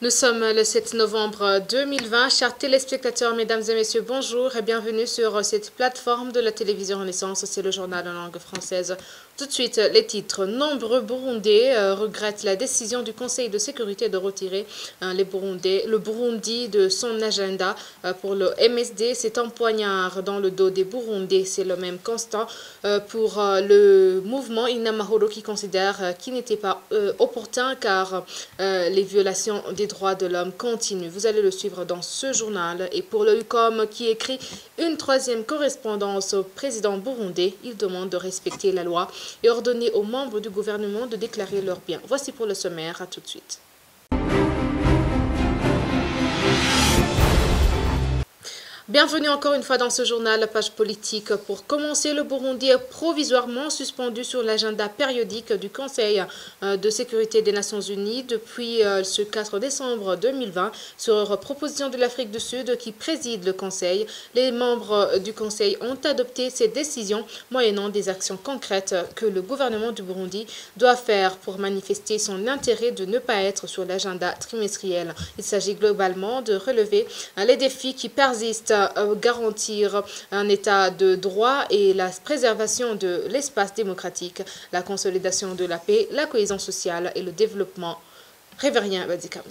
Nous sommes le 7 novembre 2020. Chers téléspectateurs, mesdames et messieurs, bonjour et bienvenue sur cette plateforme de la télévision Renaissance. C'est le journal en langue française. Tout de suite, les titres. Nombreux Burundais regrettent la décision du Conseil de sécurité de retirer le Burundi de son agenda. Pour le MSD, c'est un poignard dans le dos des Burundais. C'est le même constat pour le mouvement Inamahoro qui considère qu'il n'était pas opportun car les violations des droits de l'homme continuent. Vous allez le suivre dans ce journal. Et pour le UCOM qui écrit une troisième correspondance au président burundais, il demande de respecter la loi et ordonner aux membres du gouvernement de déclarer leurs biens. Voici pour le sommaire. À tout de suite. Bienvenue encore une fois dans ce journal, page politique. Pour commencer, le Burundi est provisoirement suspendu sur l'agenda périodique du Conseil de sécurité des Nations Unies depuis ce 4 décembre 2020 sur proposition de l'Afrique du Sud qui préside le Conseil. Les membres du Conseil ont adopté ces décisions moyennant des actions concrètes que le gouvernement du Burundi doit faire pour manifester son intérêt de ne pas être sur l'agenda trimestriel. Il s'agit globalement de relever les défis qui persistent, garantir un état de droit et la préservation de l'espace démocratique, la consolidation de la paix, la cohésion sociale et le développement. Révérien Badikame.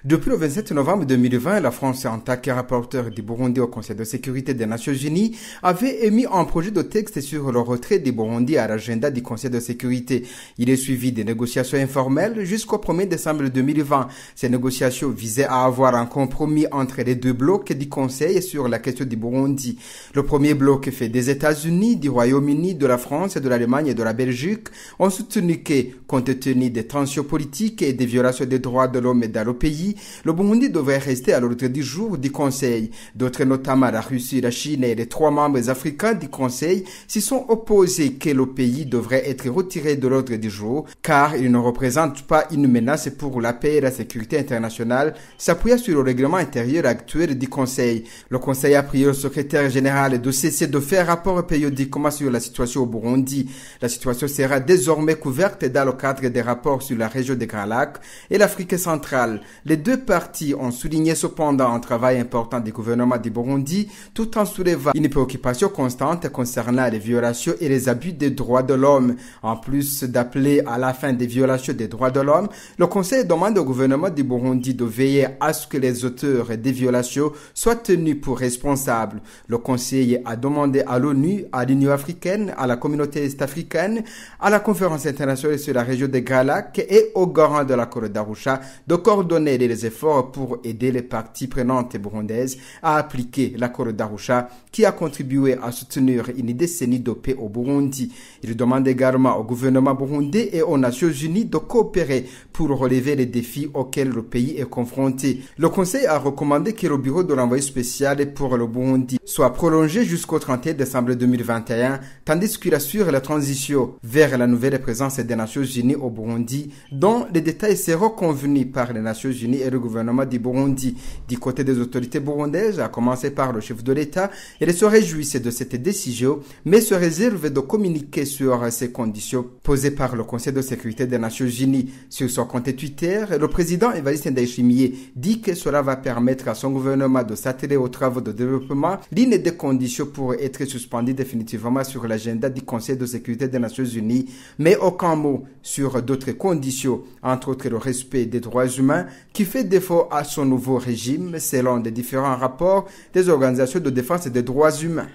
Depuis le 27 novembre 2020, la France, en tant que rapporteur du Burundi au Conseil de sécurité des Nations Unies, avait émis un projet de texte sur le retrait du Burundi à l'agenda du Conseil de sécurité. Il est suivi des négociations informelles jusqu'au 1er décembre 2020. Ces négociations visaient à avoir un compromis entre les deux blocs du Conseil sur la question du Burundi. Le premier bloc fait des États-Unis, du Royaume-Uni, de la France, de l'Allemagne et de la Belgique ont soutenu que, compte tenu des tensions politiques et des violations des droits de l'homme dans le pays, le Burundi devrait rester à l'ordre du jour du Conseil. D'autres, notamment la Russie, la Chine et les 3 membres africains du Conseil, s'y sont opposés que le pays devrait être retiré de l'ordre du jour, car il ne représente pas une menace pour la paix et la sécurité internationale, s'appuyant sur le règlement intérieur actuel du Conseil. Le Conseil a prié au secrétaire général de cesser de faire rapport périodiquement sur la situation au Burundi. La situation sera désormais couverte dans le cadre des rapports sur la région des Grands Lacs et l'Afrique centrale. Les deux parties ont souligné cependant un travail important du gouvernement du Burundi, tout en soulevant une préoccupation constante concernant les violations et les abus des droits de l'homme. En plus d'appeler à la fin des violations des droits de l'homme, le Conseil demande au gouvernement du Burundi de veiller à ce que les auteurs des violations soient tenus pour responsables. Le Conseil a demandé à l'ONU, à l'Union africaine, à la communauté est-africaine, à la conférence internationale sur la région des Grands Lacs et aux garants de l'accord d'Arusha de coordonner les efforts pour aider les parties prenantes burundaises à appliquer l'accord d'Arusha qui a contribué à soutenir une décennie de paix au Burundi. Il demande également au gouvernement burundais et aux Nations Unies de coopérer pour relever les défis auxquels le pays est confronté. Le Conseil a recommandé que le bureau de l'envoyé spécial pour le Burundi soit prolongé jusqu'au 31 décembre 2021, tandis qu'il assure la transition vers la nouvelle présence des Nations Unies au Burundi, dont les détails seront convenus par les Nations Unies et le gouvernement du Burundi. Du côté des autorités burundaises, à commencer par le chef de l'État, ils se réjouissent de cette décision, mais se réservent de communiquer sur ces conditions posées par le Conseil de sécurité des Nations Unies. Sur son compte Twitter, le président Evariste Ndayishimiye dit que cela va permettre à son gouvernement de s'atteler aux travaux de développement, l'une des conditions pour être suspendu définitivement sur l'agenda du Conseil de sécurité des Nations Unies, mais aucun mot sur d'autres conditions, entre autres le respect des droits humains, qui fait défaut à son nouveau régime selon des différents rapports des organisations de défense des droits humains.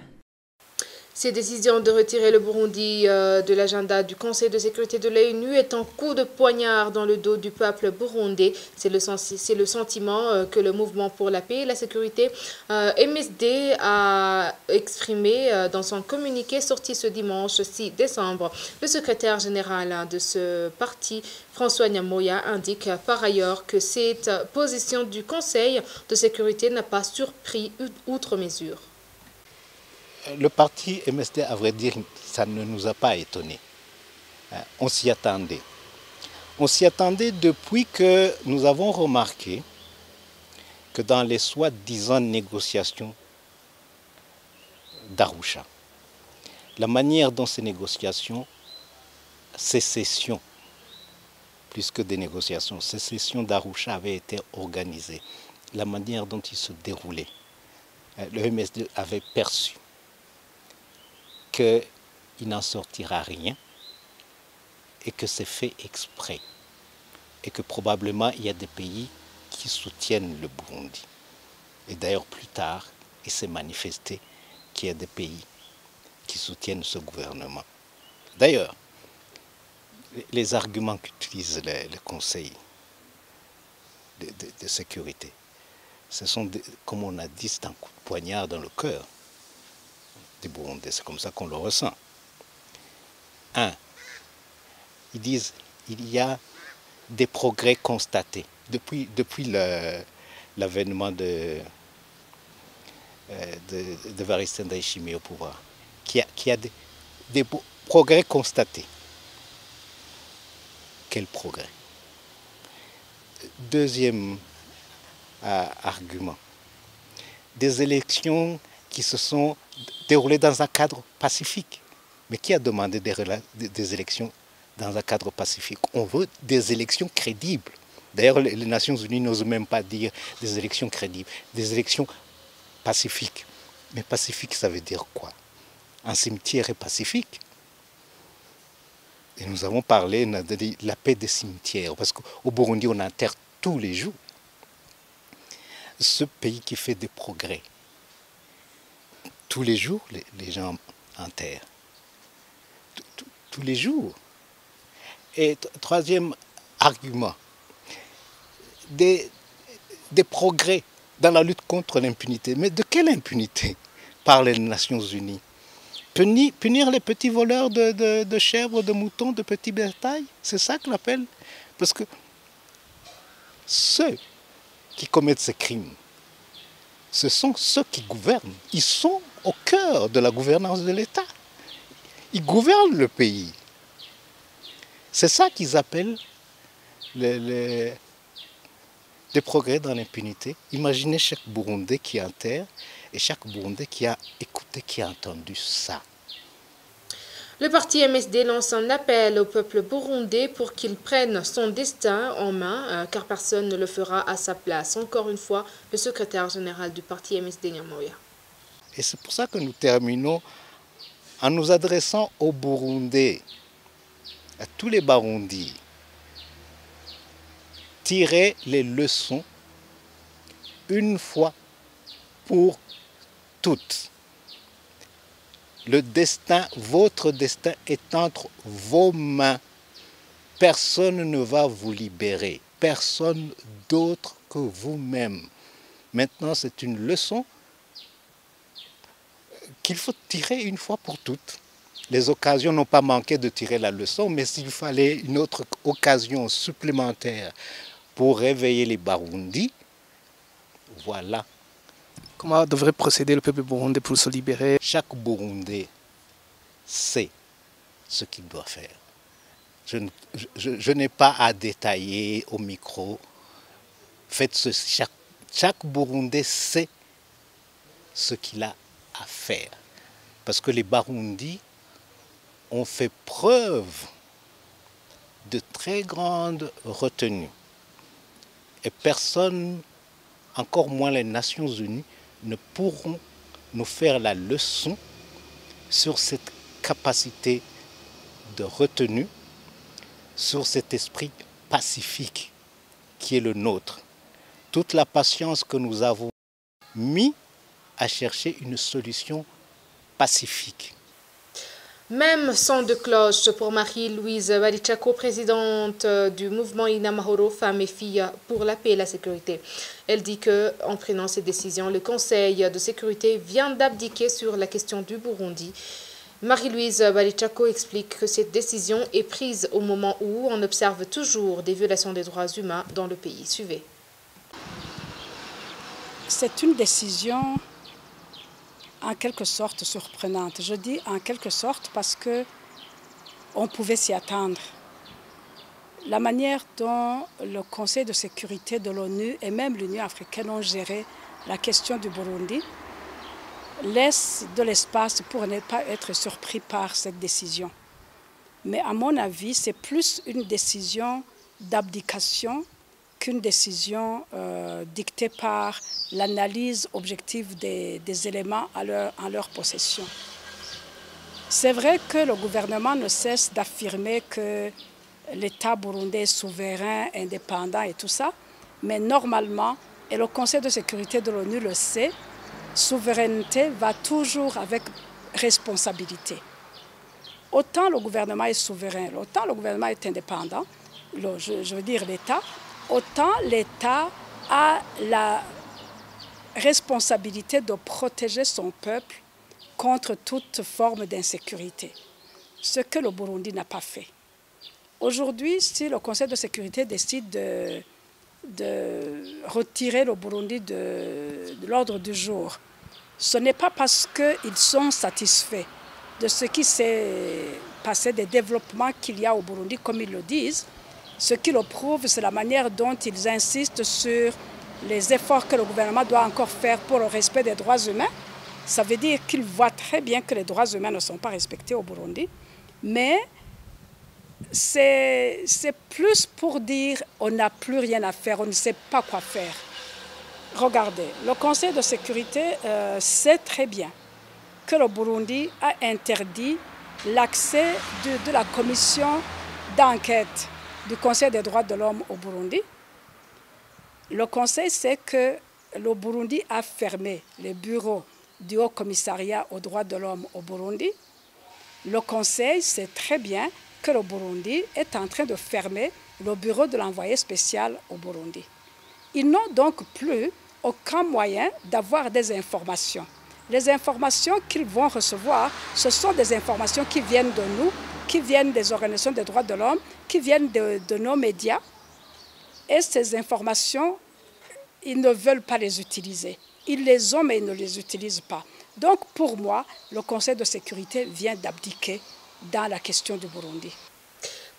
Ces décisions de retirer le Burundi de l'agenda du Conseil de sécurité de l'ONU est un coup de poignard dans le dos du peuple burundais. C'est le sentiment que le mouvement pour la paix et la sécurité MSD a exprimé dans son communiqué sorti ce dimanche 6 décembre. Le secrétaire général de ce parti, François Nyamoya, indique par ailleurs que cette position du Conseil de sécurité n'a pas surpris outre mesure. Le parti MSD, à vrai dire, ça ne nous a pas étonnés. On s'y attendait. On s'y attendait depuis que nous avons remarqué que dans les soi-disant négociations d'Arusha, la manière dont ces négociations, ces sessions plus que des négociations. Ces sessions d'Arusha avaient été organisées. La manière dont ils se déroulaient, le MSD avait perçu qu'il n'en sortira rien et que c'est fait exprès. Et que probablement il y a des pays qui soutiennent le Burundi. Et d'ailleurs plus tard, il s'est manifesté qu'il y a des pays qui soutiennent ce gouvernement. D'ailleurs, les arguments qu'utilise le Conseil de sécurité, ce sont, comme on a dit, c'est un coup de poignard dans le cœur des Burundais. C'est comme ça qu'on le ressent. Ils disent qu'il y a des progrès constatés depuis l'avènement de Evariste Ndayishimiye au pouvoir, qu'il y a des progrès constatés. Quel progrès? Deuxième argument, des élections qui se sont déroulées dans un cadre pacifique. Mais qui a demandé des élections dans un cadre pacifique? On veut des élections crédibles. D'ailleurs, les Nations Unies n'osent même pas dire des élections crédibles, des élections pacifiques. Mais pacifique, ça veut dire quoi? Un cimetière est pacifique. Et nous avons parlé de la paix des cimetières, parce qu'au Burundi, on enterre tous les jours. Ce pays qui fait des progrès, tous les jours, les gens enterrent. Tous les jours. Et troisième argument, des progrès dans la lutte contre l'impunité. Mais de quelle impunité parlent les Nations Unies? Punir les petits voleurs de chèvres, de moutons, de petits bétail? C'est ça qu'on appelle? Parce que ceux qui commettent ces crimes, ce sont ceux qui gouvernent. Ils sont au cœur de la gouvernance de l'État. Ils gouvernent le pays. C'est ça qu'ils appellent des progrès dans l'impunité. Imaginez chaque Burundais qui enterre et chaque Burundais qui a écouté, qui a entendu ça. Le parti MSD lance un appel au peuple burundais pour qu'il prenne son destin en main, car personne ne le fera à sa place. Encore une fois, le secrétaire général du parti MSD Nyamoya. Et c'est pour ça que nous terminons en nous adressant aux Burundais, à tous les Burundis. Tirez les leçons une fois pour toutes. Le destin, votre destin est entre vos mains. Personne ne va vous libérer. Personne d'autre que vous-même. Maintenant, c'est une leçon qu'il faut tirer une fois pour toutes. Les occasions n'ont pas manqué de tirer la leçon, mais s'il fallait une autre occasion supplémentaire pour réveiller les Burundis, voilà. Comment devrait procéder le peuple burundais pour se libérer? Chaque Burundais sait ce qu'il doit faire. Je n'ai pas à détailler au micro. Faites ceci. Chaque Burundais sait ce qu'il a à faire. Parce que les Burundis ont fait preuve de très grande retenue. Et personne, encore moins les Nations Unies, ne pourront nous faire la leçon sur cette capacité de retenue, sur cet esprit pacifique qui est le nôtre. Toute la patience que nous avons mis à chercher une solution pacifique. Même son de cloche pour Marie-Louise Balichako, présidente du mouvement Inamahoro, femmes et filles pour la paix et la sécurité. Elle dit qu'en prenant ces décisions, le Conseil de sécurité vient d'abdiquer sur la question du Burundi. Marie-Louise Balichako explique que cette décision est prise au moment où on observe toujours des violations des droits humains dans le pays. Suivez. C'est une décision en quelque sorte surprenante. Je dis en quelque sorte parce qu'on pouvait s'y attendre. La manière dont le Conseil de sécurité de l'ONU et même l'Union africaine ont géré la question du Burundi laisse de l'espace pour ne pas être surpris par cette décision. Mais à mon avis, c'est plus une décision d'abdication qu'une décision dictée par l'analyse objective des éléments en leur possession. C'est vrai que le gouvernement ne cesse d'affirmer que l'État burundais est souverain, indépendant et tout ça, mais normalement, et le Conseil de sécurité de l'ONU le sait, souveraineté va toujours avec responsabilité. Autant le gouvernement est souverain, autant le gouvernement est indépendant, je veux dire l'État, autant l'État a la responsabilité de protéger son peuple contre toute forme d'insécurité, ce que le Burundi n'a pas fait. Aujourd'hui, si le Conseil de sécurité décide de retirer le Burundi de l'ordre du jour, ce n'est pas parce qu'ils sont satisfaits de ce qui s'est passé, des développements qu'il y a au Burundi, comme ils le disent. Ce qui le prouve, c'est la manière dont ils insistent sur les efforts que le gouvernement doit encore faire pour le respect des droits humains. Ça veut dire qu'ils voient très bien que les droits humains ne sont pas respectés au Burundi. Mais c'est plus pour dire on n'a plus rien à faire, on ne sait pas quoi faire. Regardez, le Conseil de sécurité sait très bien que le Burundi a interdit l'accès de la commission d'enquête du Conseil des droits de l'homme au Burundi. Le Conseil sait que le Burundi a fermé les bureaux du Haut Commissariat aux droits de l'homme au Burundi. Le Conseil sait très bien que le Burundi est en train de fermer le bureau de l'envoyé spécial au Burundi. Ils n'ont donc plus aucun moyen d'avoir des informations. Les informations qu'ils vont recevoir, ce sont des informations qui viennent de nous, qui viennent des organisations des droits de l'homme, qui viennent de nos médias. Et ces informations, ils ne veulent pas les utiliser. Ils les ont, mais ils ne les utilisent pas. Donc, pour moi, le Conseil de sécurité vient d'abdiquer dans la question du Burundi.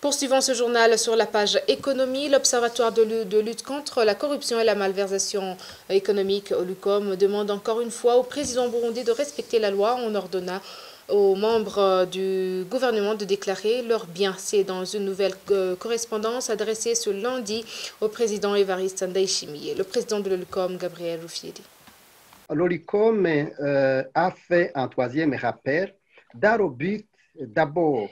Poursuivons ce journal sur la page économie. L'Observatoire de lutte contre la corruption et la malversation économique, Olucom, demande encore une fois au président burundais de respecter la loi en ordonnant aux membres du gouvernement de déclarer leurs biens. C'est dans une nouvelle correspondance adressée ce lundi au président Évariste Ndayishimiye. Le président de l'Olucom, Gabriel Rufyiri. L'Olicom a fait un troisième rappel dans le but d'abord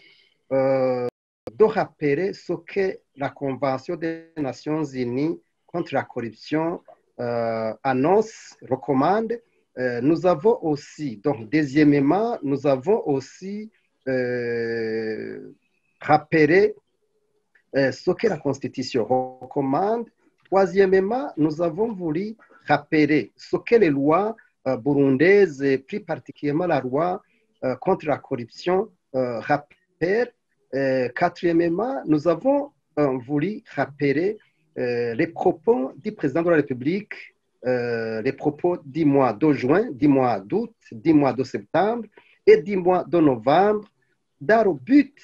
de rappeler ce que la Convention des Nations Unies contre la corruption annonce, recommande. Nous avons aussi, donc deuxièmement, nous avons aussi rappelé ce que la Constitution recommande. Troisièmement, nous avons voulu rappeler ce que les lois burundaises, et plus particulièrement la loi contre la corruption, rappellent. Quatrièmement, nous avons voulu rappeler les propos du président de la République, les propos du mois de juin, du mois d'août, du mois de septembre et du mois de novembre, dans le but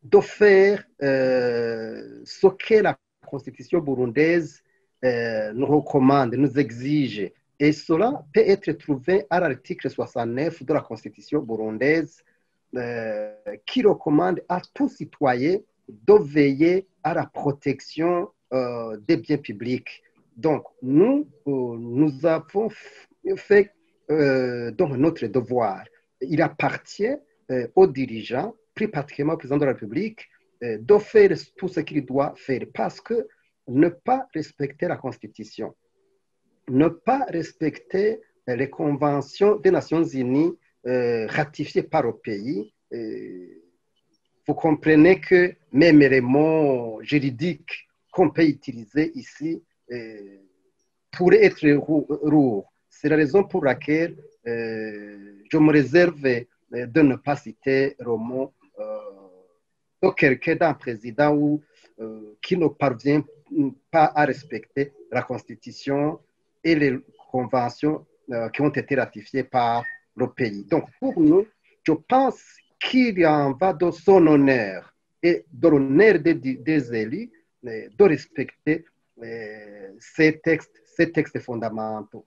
de faire ce que la Constitution burundaise nous recommande, nous exige. Et cela peut être trouvé à l'article 69 de la Constitution burundaise qui recommande à tout citoyen de veiller à la protection des biens publics. Donc, nous avons fait donc notre devoir. Il appartient aux dirigeants, plus particulièrement au président de la République, de faire tout ce qu'il doit faire parce que ne pas respecter la Constitution, ne pas respecter les conventions des Nations Unies ratifiées par le pays, vous comprenez que même les mots juridiques qu'on peut utiliser ici pourraient être lourds. C'est la raison pour laquelle je me réserve de ne pas citer le mot de quelqu'un d'un président ou qui ne parvient pas à respecter la Constitution et les conventions qui ont été ratifiées par le pays. Donc, pour nous, je pense qu'il en va de son honneur et de l'honneur des élus de respecter ces textes fondamentaux.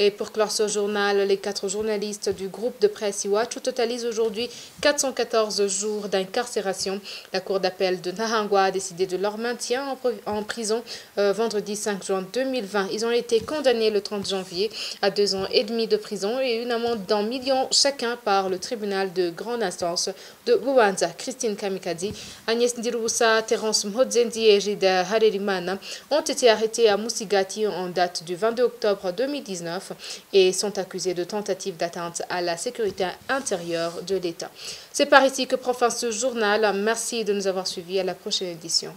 Et pour clore ce journal, les 4 journalistes du groupe de presse Iwachu totalisent aujourd'hui 414 jours d'incarcération. La cour d'appel de Nahangwa a décidé de leur maintien en prison vendredi 5 juin 2020. Ils ont été condamnés le 30 janvier à 2 ans et demi de prison et une amende d'1 million chacun par le tribunal de grande instance de Bubanza. Christine Kamikazi, Agnès Ndirubusa, Terence Mhodzendi et Jida Harerimana ont été arrêtés à Musigati en date du 22 octobre 2019 et sont accusés de tentative d'atteinte à la sécurité intérieure de l'État. C'est par ici que prend fin ce journal. Merci de nous avoir suivis. À la prochaine édition.